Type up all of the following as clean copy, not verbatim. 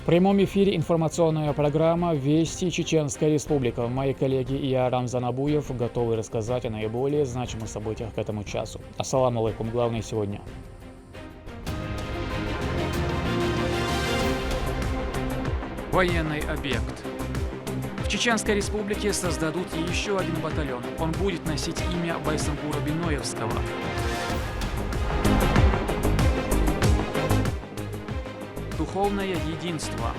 В прямом эфире информационная программа «Вести Чеченская Республика». Мои коллеги и я, Рамзан Абуев, готовы рассказать о наиболее значимых событиях к этому часу. Ассаламу алейкум. Главное сегодня. Военный объект. В Чеченской Республике создадут еще один батальон. Он будет носить имя Байсангура Биноевского. Духовное единство.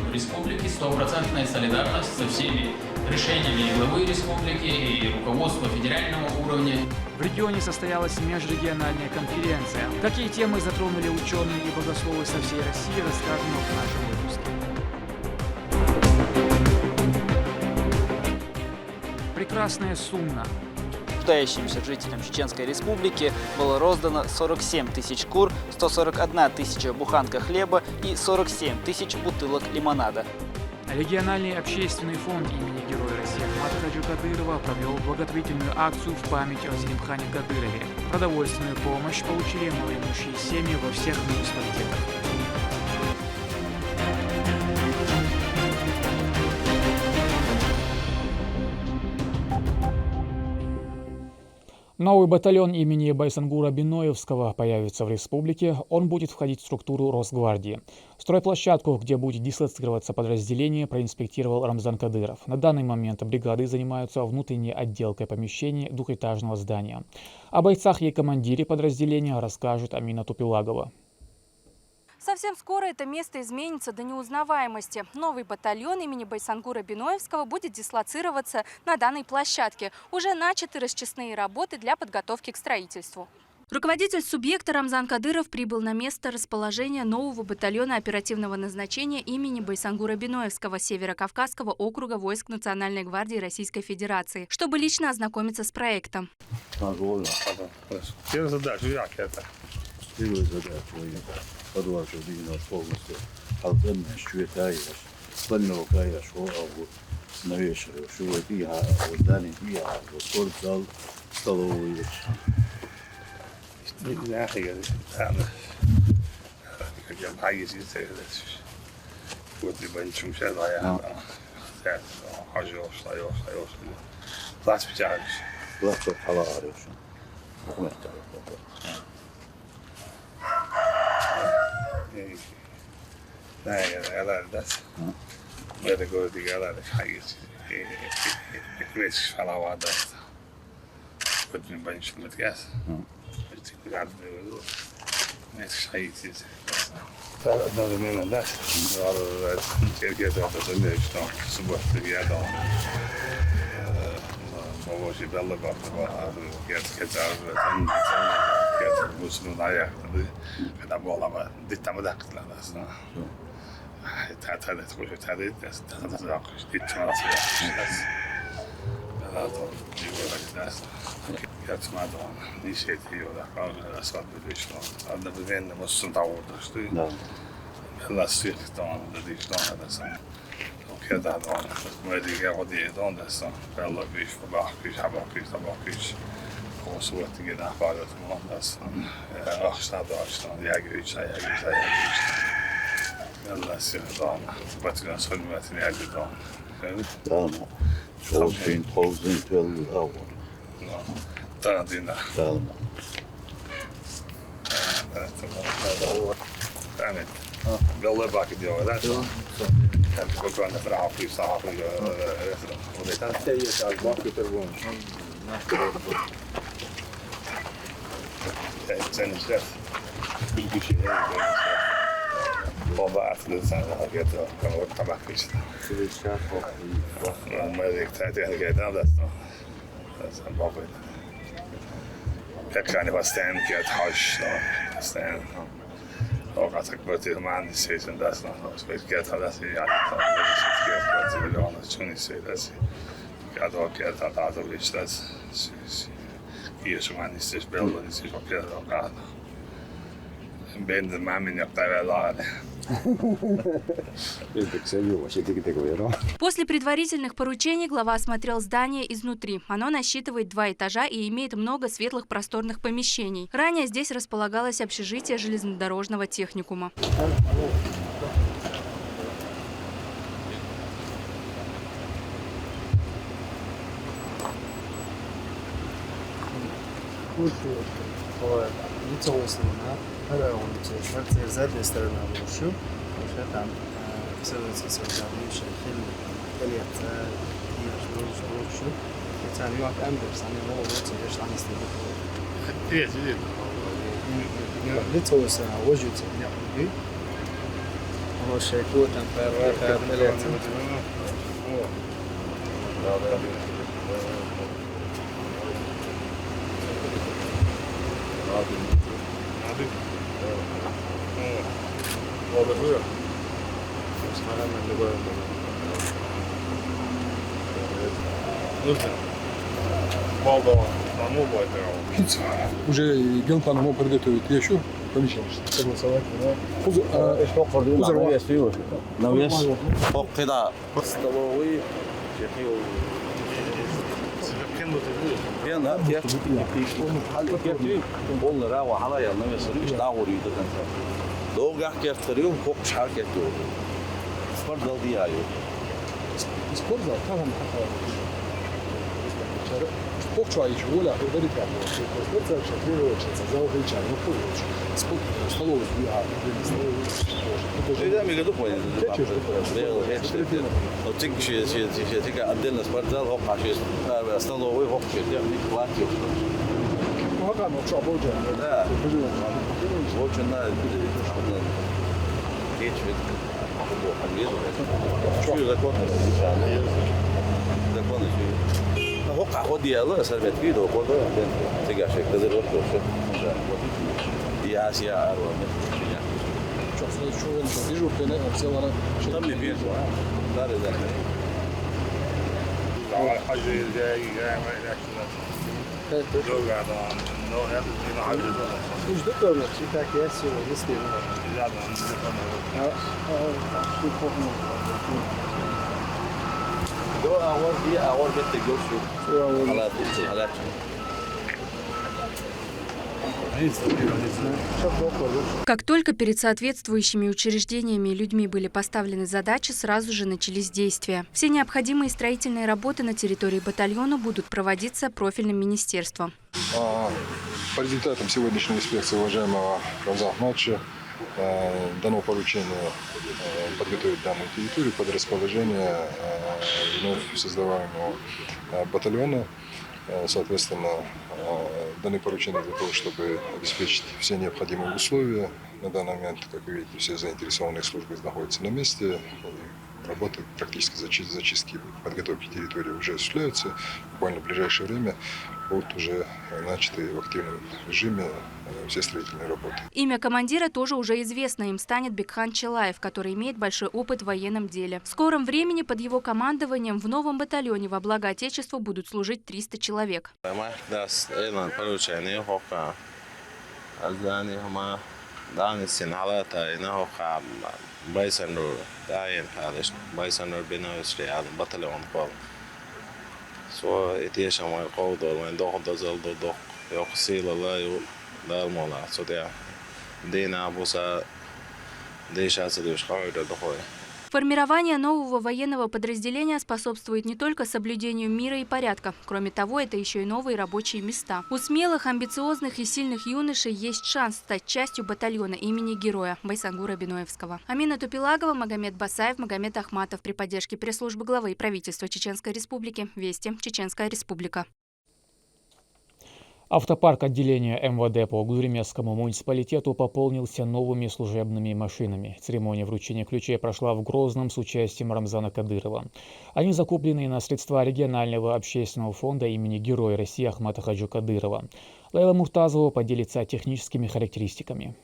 В республике стопроцентная солидарность со всеми решениями главы республики и руководства федерального уровня. В регионе состоялась межрегиональная конференция. Какие темы затронули ученые и богословы со всей России, расскажем в нашем выпуске. Прекрасная Сунна. Нуждающимся жителям Чеченской Республики было роздано 47 тысяч кур, 141 тысяча буханка хлеба и 47 тысяч бутылок лимонада. Региональный общественный фонд имени Героя России Ахмата Хаджи Кадырова провел благотворительную акцию в память о Зелимхане Кадырове. Продовольственную помощь получили малоимущие семьи во всех муниципалитетах. Новый батальон имени Байсангура Биноевского появится в республике. Он будет входить в структуру Росгвардии. Стройплощадку, где будет дислоцироваться подразделение, проинспектировал Рамзан Кадыров. На данный момент бригады занимаются внутренней отделкой помещений двухэтажного здания. О бойцах и командире подразделения расскажет Амина Тупилагова. Совсем скоро это место изменится до неузнаваемости. Новый батальон имени Байсангура Биноевского будет дислоцироваться на данной площадке. Уже начаты расчистные работы для подготовки к строительству. Руководитель субъекта Рамзан Кадыров прибыл на место расположения нового батальона оперативного назначения имени Байсангура Биноевского Северо-Кавказского округа войск Национальной гвардии Российской Федерации, чтобы лично ознакомиться с проектом. Подважу війна повністю, але що таєш, спального края, що або на вечір, що біга, або далі біга, або спортзал, столовий. لا حاجة أنا كان حاجة زي قلت لي بنشوف مش هذا حاجة وصل طلعت بتعرف طلعت بحلقة عرفش ما تعرف لا لا بس ما تقول دي قال لك حاجة ليش على وعد قلت لي بنشوف متقاس قاعد ناس حاجة هذا من الناس كيف هذا اللي شلون صبح قاعد ما شيء بالله بقى كذا كذا مسلم ضايع كذا والله ما ديت ما دقت لا بس هذا تقول هذا تتذاق ديت ما بس هذا يقول الناس كانت ما دون نسيت هي ولا قال أصلا بدي شلون هذا بدين مش نتعود شتي لا سير دون بدي شلون هذا سن وكذا دون ما دي قاعد يدون ده سن بالله بيش فباح بيش حباح بيش طباح بيش وصوت كده بعد ما بس أخشى داشتن يعيش يلا سير دون بتنا سلمتني على دون دانا شو بين توزن تل الأول دانا دانا تمام بالله باك ديو لا كان كنا نفرح في صاحب وده تيجي على باك تربون تنشف بيجي شيء بابا أفضل سنة كده كان وقت ما فيش ما ذيك تعتقد كده بس بابا كان يبستان كده حاش بستان وقتك بتي ما عندي سيزن ده بس كده هذا سي يعني كده بتي لو أنا شوني سي ده سي كده كده هذا ليش ده يسوع عندي سيش بيلو سيش كده قاعد بين المعمل يقطع العالم. После предварительных поручений глава осмотрел здание изнутри. Оно насчитывает 2 этажа и имеет много светлых просторных помещений. Ранее здесь располагалось общежитие железнодорожного техникума. Kurtu och Litauerna här och Schweizer Zedlisterna och sju och sedan så jag vill شايفين بليت هي شو ثاني وقت أندرس أنا ما هو وصل عن استدلال Litauerna وجدت يعني هو شايفوه تنفر بليت Уже генплан мог подготовить. Я еще помещал. навес قطع столовые كان والله راوا على навес مش داور يدك لو قاعد كيفتريهم فوق شحال كيفتريهم فرض دي ايو Использовал, как он Покчуа еще воля, говорит, как спорта, шатрируется, за увеличение, ну, столовый, إذا ما قدوا كويس. لو تيجي شيء تيجي عندنا سبارتال هو عشان استلوا هو يعني كواتيو. وهذا ما شاء الله جل. لا. وجهنا كيتش هو حبيبي. شو ذا كون ذا كون شو. هو قاعد الله سلبت فيه هو كون تيجي عشان كذا روح دي آسيا أروى. شو الفيديو كنا بسوينا تم بيرجع لا لا على حاجة جاي ما يلاقي لو قاعد نو هذا ما حد مش دكتور شيء تاكيسي ولسه لا دو أول بيت جوشو على Как только перед соответствующими учреждениями и людьми были поставлены задачи, сразу же начались действия. Все необходимые строительные работы на территории батальона будут проводиться профильным министерством. По результатам сегодняшней инспекции уважаемого Рамзана Ахматовича дано поручение подготовить данную территорию под расположение вновь создаваемого батальона. Соответственно, даны поручения для того, чтобы обеспечить все необходимые условия. На данный момент, как вы видите, все заинтересованные службы находятся на месте. Работы практически зачистки подготовки территории уже осуществляются. Буквально в ближайшее время будут уже начаты в активном режиме все строительные работы. Имя командира тоже уже известно. Им станет Бекхан Челаев, который имеет большой опыт в военном деле. В скором времени под его командованием в новом батальоне во благо Отечеству будут служить 300 человек. Så det som var koder men då jag ser alla där måla så det när bosa det сейчас det шкаут это хой. Формирование нового военного подразделения способствует не только соблюдению мира и порядка. Кроме того, это еще и новые рабочие места. У смелых, амбициозных и сильных юношей есть шанс стать частью батальона имени героя Байсангура Биноевского. Амина Тупилагова, Магомед Басаев, Магомед Ахматов при поддержке пресс-службы главы правительства Чеченской Республики. Вести. Чеченская Республика. Автопарк отделения МВД по Гудеремесскому муниципалитету пополнился новыми служебными машинами. Церемония вручения ключей прошла в Грозном с участием Рамзана Кадырова. Они закуплены на средства регионального общественного фонда имени Героя России Ахмата Хаджи Кадырова. Лейла Муртазова поделится техническими характеристиками.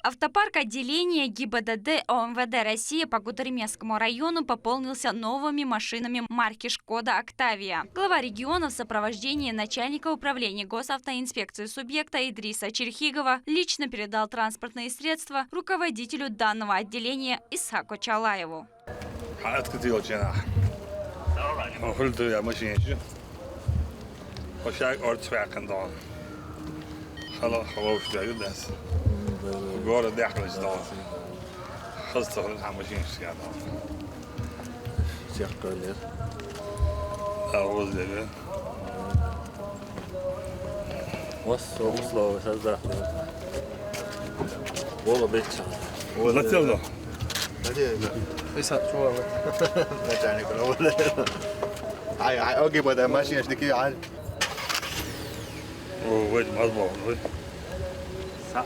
Автопарк отделения ГИБДД ОМВД России по Гудеремесскому району пополнился новыми машинами марки «Шкода Октавия». Глава региона в сопровождении начальника управления госавтоинспекции субъекта Идриса Черхигова лично передал транспортные средства руководителю данного отделения Исхаку Чалаеву. город дяхлый стал. Хостел на машине сидел. Всех лет. А возле مصر وصلوا سزاح والله بيتشان لا تلا ليس شو يعني كل هاي اوكي بدأ ماشي اشتكي عاد وين مضبوط صح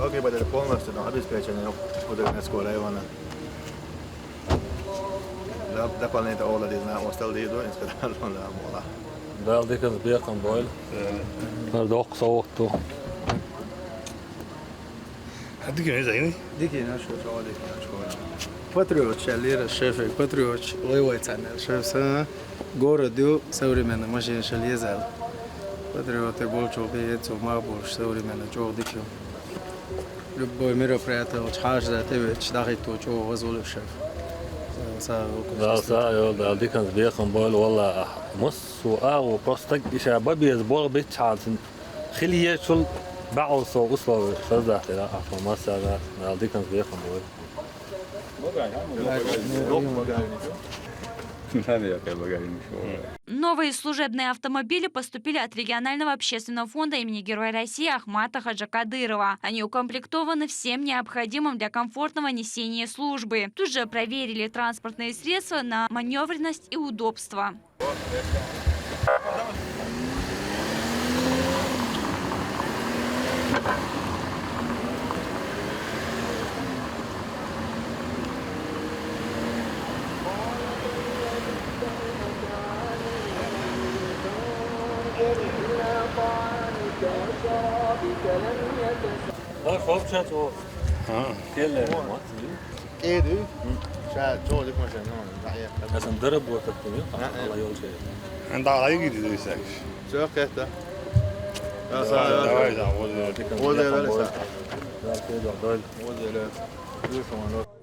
Okej, بدل полностью, но обеспечение удобной скорой вона. Da kan inte alla dina och ställa dit då inte ska det hålla måla. Väl det kan bli kan boil. För dock så då. هديك زيني ديكي نشكو شو ديكي نشكو. Patriot شالير الشيف Patriot ويويت عن الشيف سنة جورا ديو سوري من ماشين شاليزال. Patriot بولشو بيت وما بولش سوري من جو ديكيو. لبوي ميرو بريتا وتحاج ذاتي تشداخي توجو وزول الشيف. Да, да, det kan bli kan boil والله مص وآو بروستك إيش ببي زبول بيتشان خليه شل بعض صو وصلوا سزاح لا فما سزاح ده كان بي kan boil. Новые служебные автомобили поступили от регионального общественного фонда имени Героя России Ахмата Хаджи Кадырова. Они укомплектованы всем необходимым для комфортного несения службы. Тут же проверили транспортные средства на маневренность и удобство. كيدو شاد جو ديك ماشي نون ضعيف بس نضرب وتكتمي الله يول شيء عند على يجي دي ساكش شو كيتا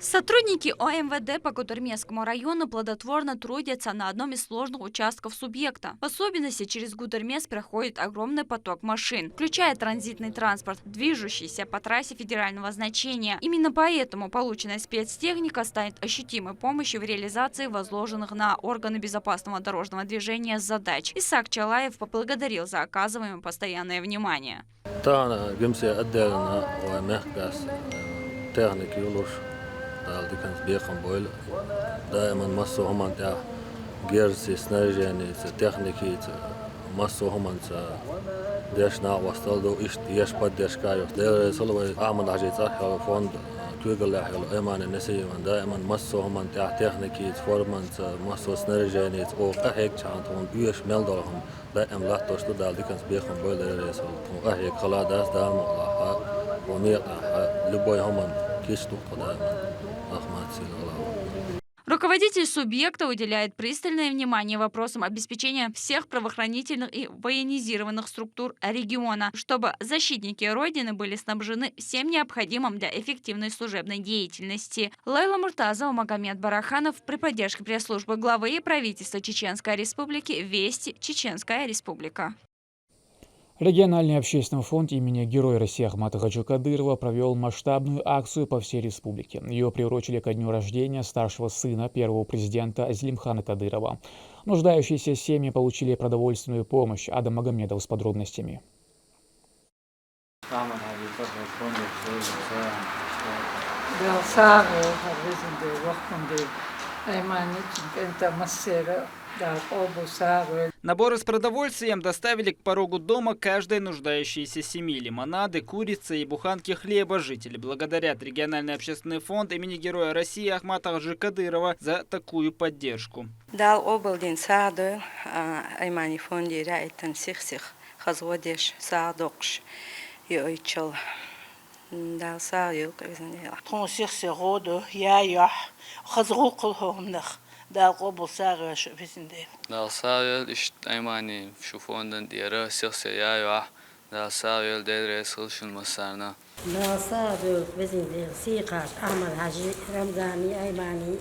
Сотрудники ОМВД по Гудермесскому району плодотворно трудятся на одном из сложных участков субъекта. В особенности через Гудермес проходит огромный поток машин, включая транзитный транспорт, движущийся по трассе федерального значения. Именно поэтому полученная спецтехника станет ощутимой помощью в реализации возложенных на органы безопасного дорожного движения задач. Исаак Чалаев поблагодарил за оказываемое постоянное внимание. تهنيك يولوش دي كانت بيقم بويل دائما مصو هم انت جيرسي سنرجاني تكنيكي مصو هم انت ديش نا وصلدو ايش ديش بد ديش كايو دير سلوي اعمل عجيت اخر فوند تويقل لاحيل ايمان النسي دائما مصو هم انت تكنيكي فورمانت مصو سنرجاني او اهيك كانت ايش ملدرهم دائما لا توشتو دال دي كانت بيقم بويل دير سلو اهيك خلا داس دائما Руководитель субъекта уделяет пристальное внимание вопросам обеспечения всех правоохранительных и военизированных структур региона, чтобы защитники Родины были снабжены всем необходимым для эффективной служебной деятельности. Лейла Муртазова, Магомед Бараханов при поддержке пресс-службы главы и правительства Чеченской Республики «Вести. Чеченская Республика». Региональный общественный фонд имени Героя России Ахмата Хаджи Кадырова провел масштабную акцию по всей республике. Ее приурочили ко дню рождения старшего сына первого президента Зелимхана Кадырова. Нуждающиеся семьи получили продовольственную помощь. Адам Магомедов с подробностями. Наборы с продовольствием доставили к порогу дома каждой нуждающейся семьи. Лимонады, курица и буханки хлеба. Жители благодарят региональный общественный фонд имени Героя России Ахмата Хаджи Кадырова за такую поддержку. Дал облдин саду аймани фонди райтан сихсих хазводеш садокш йойчал дал саю кавизнела. Тон сихсироду яях хазрукулхомнах. دال قبل ساغر شو بيسندين دال ساغر إشت أيماني شوفون ديرة سيخ يا دال ساغر دير سلشن مسارنا دال ساغر بيسندين سيقات أحمد حاجي رمضاني أيماني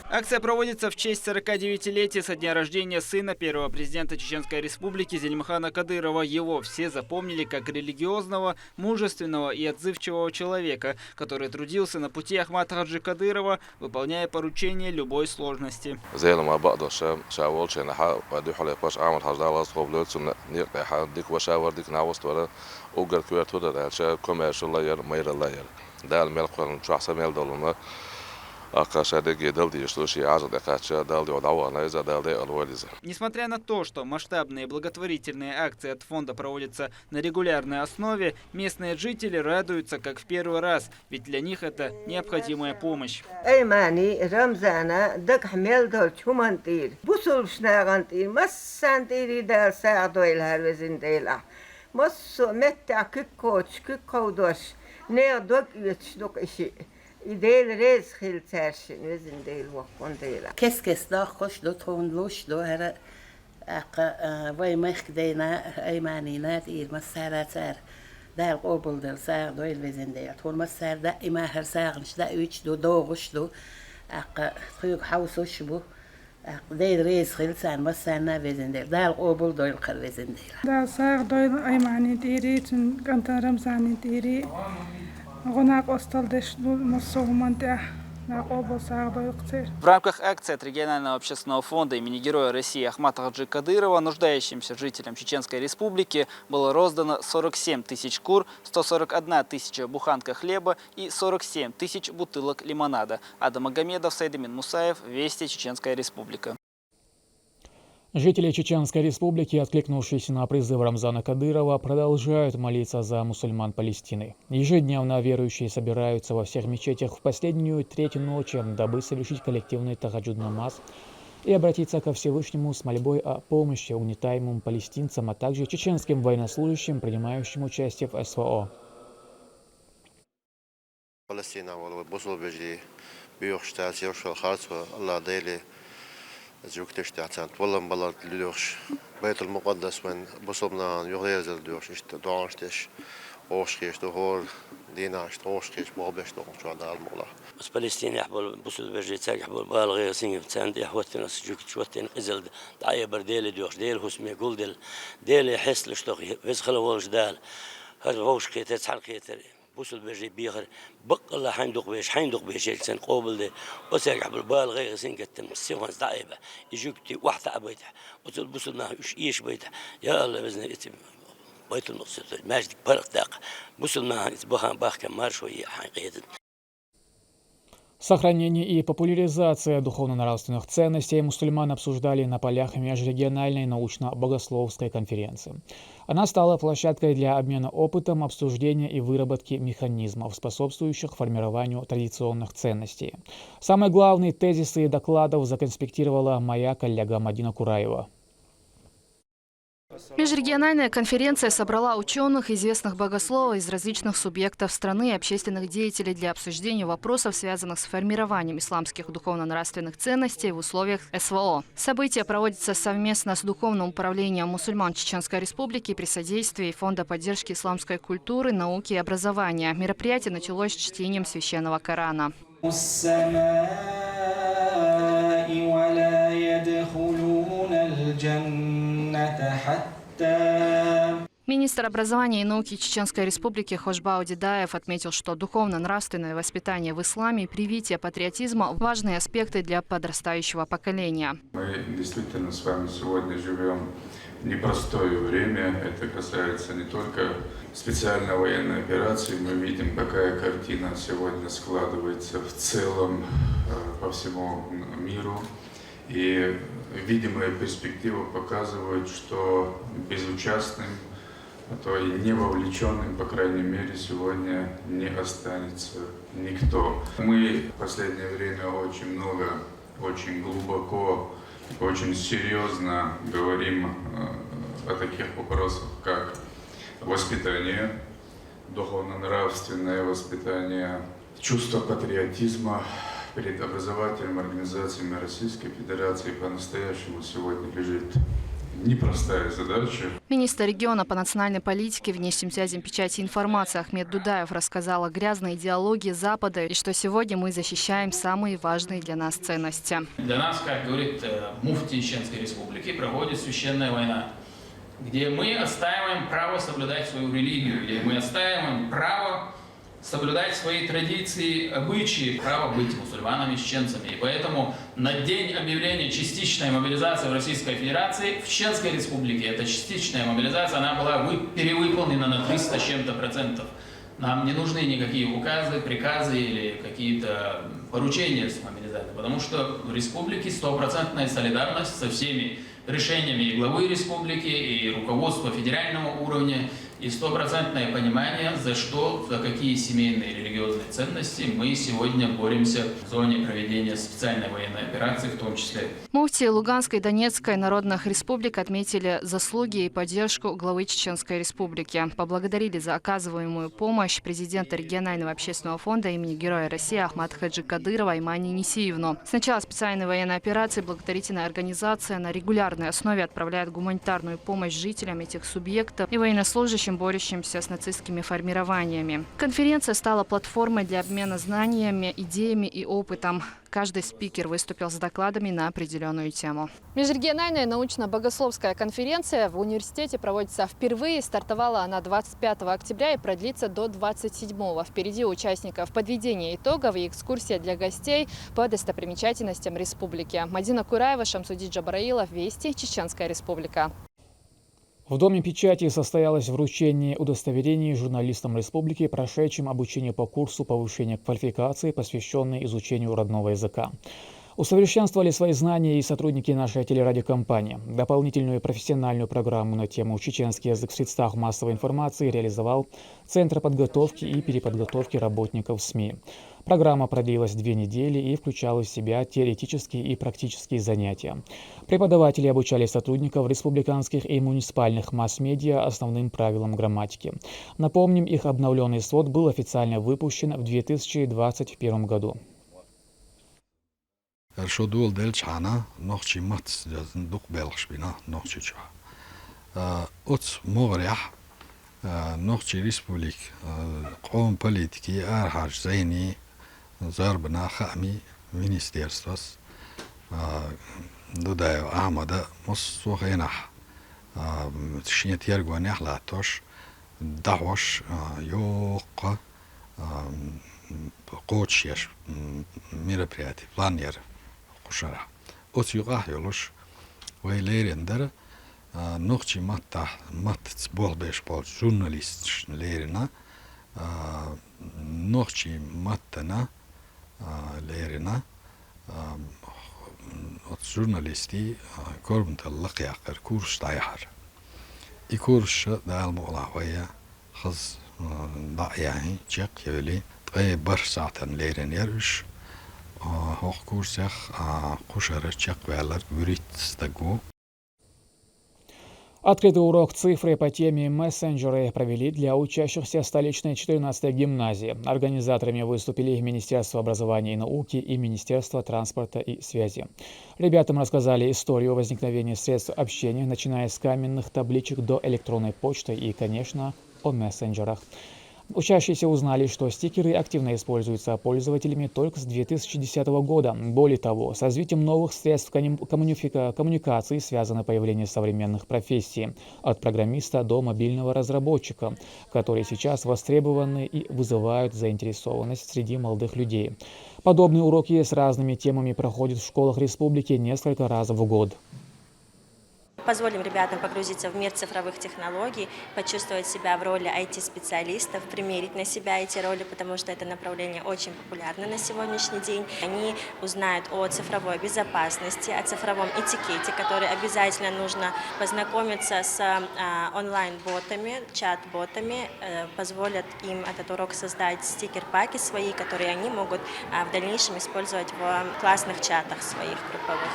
Акция проводится в честь 49-летия со дня рождения сына первого президента Чеченской Республики Зелимхана Кадырова. Его все запомнили как религиозного, мужественного и отзывчивого человека, который трудился на пути Ахмата Хаджи Кадырова, выполняя поручения любой сложности. Несмотря на то, что масштабные благотворительные акции от фонда проводятся на регулярной основе, местные жители радуются как в первый раз, ведь для них это необходимая помощь. كسكس دا خوش دو تون لوش دو هر وای مخک دینا ایمانینات ایر مسارات سر در قبول دل ساق دو الوزندیات هون مسار دا ایما هر ساقنش دا اوچ دو دوغش دو خيوك حوسوش بو دير ريس خلصان مسانا وزنديل دا قبول دو القر وزنديل دا ساق دو ايماني ديري تن كنت رمزاني ديري В рамках акции от регионального общественного фонда имени Героя России Ахмата Хаджи Кадырова нуждающимся жителям Чеченской Республики было роздано 47 тысяч кур, 141 тысяча буханка хлеба и 47 тысяч бутылок лимонада. Адам Магомедов, Сайдамин Мусаев, Вести, Чеченская Республика. Жители Чеченской Республики, откликнувшись на призыв Рамзана Кадырова, продолжают молиться за мусульман Палестины. Ежедневно верующие собираются во всех мечетях в последнюю треть ночи, дабы совершить коллективный тагаджуд намаз и обратиться ко Всевышнему с мольбой о помощи угнетаемым палестинцам, а также чеченским военнослужащим, принимающим участие в СВО. زوجتش تعتنت والله مبلغ لدوش بيت المقدس من بصبنا يغير زلدوش إشت دعاشتش أوشكيش دهور ديناش أوشكيش بابش دهور شو هذا المغلق بس فلسطين يحبل بصل بجري تاج يحبل بالغ سين تاند يحوتنا سجوك شوتين إزل دعية برديل دوش ديل هسمي يقول ديل يحس لشتوق فيزخل والش دال هذا هوش كيتر تحل كيتر بوصل بجي بيخر بق الله حيندق بيش سن قابل ده وساق حبل بالغ سين كتم سيوان دعيبة يجوكتي واحد عبيته وصل ما إيش بيته يا الله بزن يتم بيت النص ماجدك برق داق بوصل ما يتبخان باخ كمار شوية حقيقة. Сохранение и популяризация духовно-нравственных ценностей мусульман обсуждали на полях межрегиональной научно-богословской конференции. Она стала площадкой для обмена опытом, обсуждения и выработки механизмов, способствующих формированию традиционных ценностей. Самые главные тезисы докладов законспектировала моя коллега Мадина Кураева. Межрегиональная конференция собрала ученых, известных богословов из различных субъектов страны и общественных деятелей для обсуждения вопросов, связанных с формированием исламских духовно-нравственных ценностей в условиях СВО. Событие проводится совместно с Духовным управлением мусульман Чеченской Республики при содействии Фонда поддержки исламской культуры, науки и образования. Мероприятие началось с чтением священного Корана. Министр образования и науки Чеченской Республики Хошбау Дидаев отметил, что духовно-нравственное воспитание в исламе и привитие патриотизма – важные аспекты для подрастающего поколения. Мы действительно с вами сегодня живем в непростое время. Это касается не только специальной военной операции. Мы видим, какая картина сегодня складывается в целом по всему миру. И видимые перспективы показывают, что безучастным, а то и не вовлеченным, по крайней мере, сегодня не останется никто. Мы в последнее время очень много, очень глубоко, очень серьезно говорим о таких вопросах, как воспитание, духовно-нравственное воспитание, чувство патриотизма. Перед образовательными организациями Российской Федерации по-настоящему сегодня лежит непростая задача. Министр региона по национальной политике, внешним связям, печати и информации Ахмед Дудаев рассказал о грязной идеологии Запада и что сегодня мы защищаем самые важные для нас ценности. Для нас, как говорит муфти Чеченской Республики, проходит священная война, где мы отстаиваем право соблюдать свою религию, где мы отстаиваем право соблюдать свои традиции, обычаи, право быть мусульманами, чеченцами. И поэтому на день объявления частичной мобилизации в Российской Федерации в Чеченской Республике эта частичная мобилизация, она была перевыполнена на 300 с чем-то %. Нам не нужны никакие указы, приказы или какие-то поручения с мобилизацией, потому что в республике стопроцентная солидарность со всеми решениями и главы республики, и руководства федерального уровня, и стопроцентное понимание, за что, за какие семейные и религиозные ценности мы сегодня боремся в зоне проведения специальной военной операции, в том числе. Муфтии Луганской и Донецкой народных республик отметили заслуги и поддержку главы Чеченской Республики. Поблагодарили за оказываемую помощь президента регионального общественного фонда имени Героя России Ахмата Хаджи Кадырова Имани Несиевну. С начала специальной военной операции благотворительная организация на регулярной основе отправляет гуманитарную помощь жителям этих субъектов и военнослужащим, борющимся с нацистскими формированиями. Конференция стала платформой для обмена знаниями, идеями и опытом. Каждый спикер выступил с докладами на определенную тему. Межрегиональная научно-богословская конференция в университете проводится впервые. Стартовала она 25 октября и продлится до 27-го. Впереди у участников подведение итогов и экскурсия для гостей по достопримечательностям республики. Мадина Кураева, Шамсудин Джабраилов, Вести, Чеченская Республика. В Доме печати состоялось вручение удостоверений журналистам республики, прошедшим обучение по курсу повышения квалификации, посвященный изучению родного языка. Усовершенствовали свои знания и сотрудники нашей телерадиокомпании. Дополнительную профессиональную программу на тему «Чеченский язык в средствах массовой информации» реализовал Центр подготовки и переподготовки работников СМИ. Программа продлилась 2 недели и включала в себя теоретические и практические занятия. Преподаватели обучали сотрудников республиканских и муниципальных масс-медиа основным правилам грамматики. Напомним, их обновленный свод был официально выпущен в 2021 году. Шодул дельчана нохчи матс дух белш бина нохчи ча. От морях нохчи республик قوم политики архаж зайни зарбна хами министерствос Дудаев Ахмада муссухинах тшнет яргуанях латош давош ёқа коучеш мероприятий планер кушара от югах ёлуш вейлерендер нохчи матта матц болбеш бол журналист лерина нохчи маттана лерина от журналисти корбунталлах яқыр курс тайхар и курс даалмуглахвая хыз ضايعين جاك يولي تغي برساتن ليرن يرش هوخ كورسخ قشرة جاك وعلر وريت стагу. Открытый урок цифры по теме «Мессенджеры» провели для учащихся столичной 14-й гимназии. Организаторами выступили Министерство образования и науки и Министерство транспорта и связи. Ребятам рассказали историю возникновения средств общения, начиная с каменных табличек до электронной почты и, конечно, о мессенджерах. Учащиеся узнали, что стикеры активно используются пользователями только с 2010 года. Более того, с развитием новых средств коммуникации связано появление современных профессий, от программиста до мобильного разработчика, которые сейчас востребованы и вызывают заинтересованность среди молодых людей. Подобные уроки с разными темами проходят в школах республики несколько раз в год. Позволим ребятам погрузиться в мир цифровых технологий, почувствовать себя в роли IT-специалистов, примерить на себя эти роли, потому что это направление очень популярно на сегодняшний день. Они узнают о цифровой безопасности, о цифровом этикете, который обязательно нужно познакомиться с онлайн-ботами, чат-ботами, позволят им этот урок создать стикер-паки свои, которые они могут в дальнейшем использовать в классных чатах своих групповых.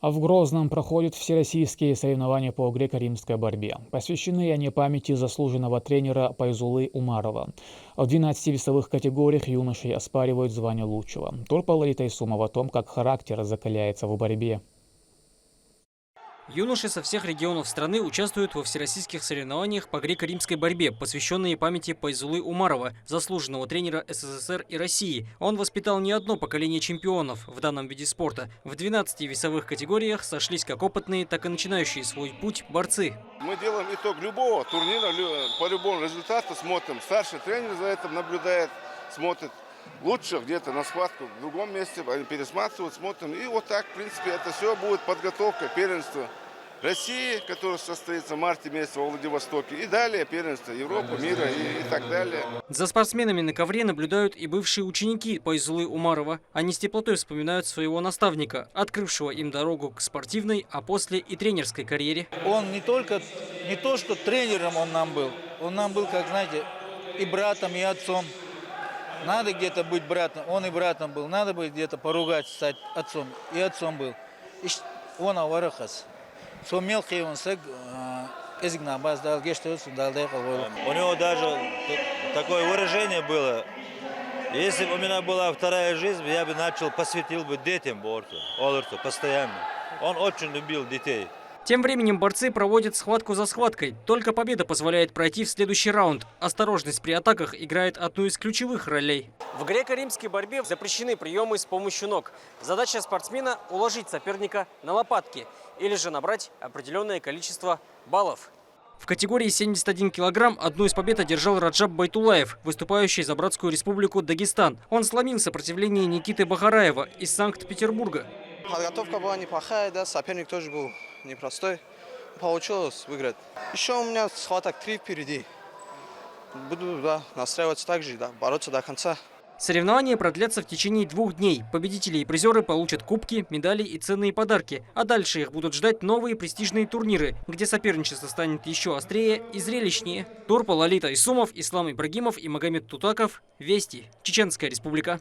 А в Грозном проходят всероссийские соревнования по греко-римской борьбе. Посвящены они памяти заслуженного тренера Пайзулы Умарова. В 12 весовых категориях юноши оспаривают звание лучшего. Турпал Тайсумов о том, как характер закаляется в борьбе. Юноши со всех регионов страны участвуют во всероссийских соревнованиях по греко-римской борьбе, посвященные памяти Пайзулы Умарова, заслуженного тренера СССР и России. Он воспитал не одно поколение чемпионов в данном виде спорта. В 12 весовых категориях сошлись как опытные, так и начинающие свой путь борцы. Мы делаем итог любого турнира, по любому результату смотрим. Старший тренер за этим наблюдает, смотрит. Лучше где-то на схватку в другом месте, они пересматривают, смотрим. И вот так, в принципе, это все будет подготовка к первенству России, которое состоится в марте месяце во Владивостоке. И далее первенство Европы, мира и так далее. За спортсменами на ковре наблюдают и бывшие ученики Пайзулы Умарова. Они с теплотой вспоминают своего наставника, открывшего им дорогу к спортивной, а после и тренерской карьере. Он не то, что тренером он нам был, как знаете, и братом, и отцом. Надо где-то быть братом, он и братом был. Надо быть где-то поругать, стать отцом. И отцом был. Он аварахас. Сумел он сэг эзигнабаз дал гештуцу дал дехал. У него даже такое выражение было: если бы у меня была вторая жизнь, я бы посвятил бы детям Олерту постоянно. Он очень любил детей. Тем временем борцы проводят схватку за схваткой. Только победа позволяет пройти в следующий раунд. Осторожность при атаках играет одну из ключевых ролей. В греко-римской борьбе запрещены приемы с помощью ног. Задача спортсмена – уложить соперника на лопатки или же набрать определенное количество баллов. В категории 71 килограмм одну из побед одержал Раджаб Байтулаев, выступающий за братскую республику Дагестан. Он сломил сопротивление Никиты Бахараева из Санкт-Петербурга. Подготовка была неплохая, да, соперник тоже был непростой. Получилось выиграть. Еще у меня схваток 3 впереди. Буду настраиваться так же, бороться до конца. Соревнования продлятся в течение 2 дней. Победители и призеры получат кубки, медали и ценные подарки. А дальше их будут ждать новые престижные турниры, где соперничество станет еще острее и зрелищнее. Турпа Лолита Исумов, Ислам Ибрагимов и Магомед Тутаков. Вести. Чеченская республика.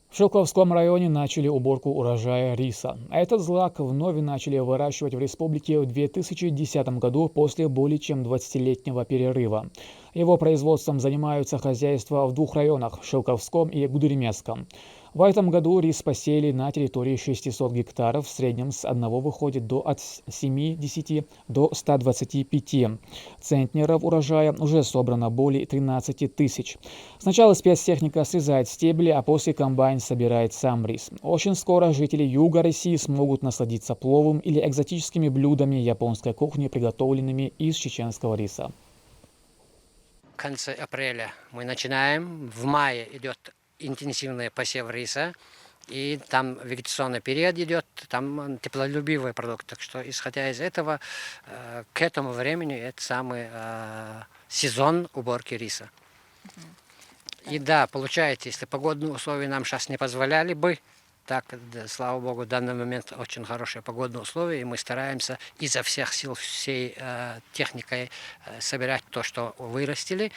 В Шелковском районе начали уборку урожая риса. Этот злак вновь начали выращивать в республике в 2010 году после более чем 20-летнего перерыва. Его производством занимаются хозяйства в 2 районах – Шелковском и Гудеремесском. В этом году рис посеяли на территории 600 гектаров, в среднем с одного выходит от 70 до 125 центнеров урожая, уже собрано более 13 тысяч. Сначала спецтехника срезает стебли, а после комбайн собирает сам рис. Очень скоро жители юга России смогут насладиться пловом или экзотическими блюдами японской кухни, приготовленными из чеченского риса. В конце апреля мы начинаем, в мае идет интенсивный посев риса, и там вегетационный период идет, там теплолюбивый продукт. Так что, исходя из этого, к этому времени это самый сезон уборки риса. И да, получается, если погодные условия нам сейчас не позволяли бы, так, слава богу, в данный момент очень хорошие погодные условия, и мы стараемся изо всех сил, всей техникой собирать то, что вырастили.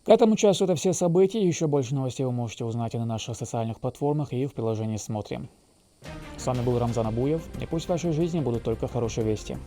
К этому часу это все события. Еще больше новостей вы можете узнать и на наших социальных платформах, и в приложении «Смотрим». С вами был Рамзан Абуев, и пусть в вашей жизни будут только хорошие вести.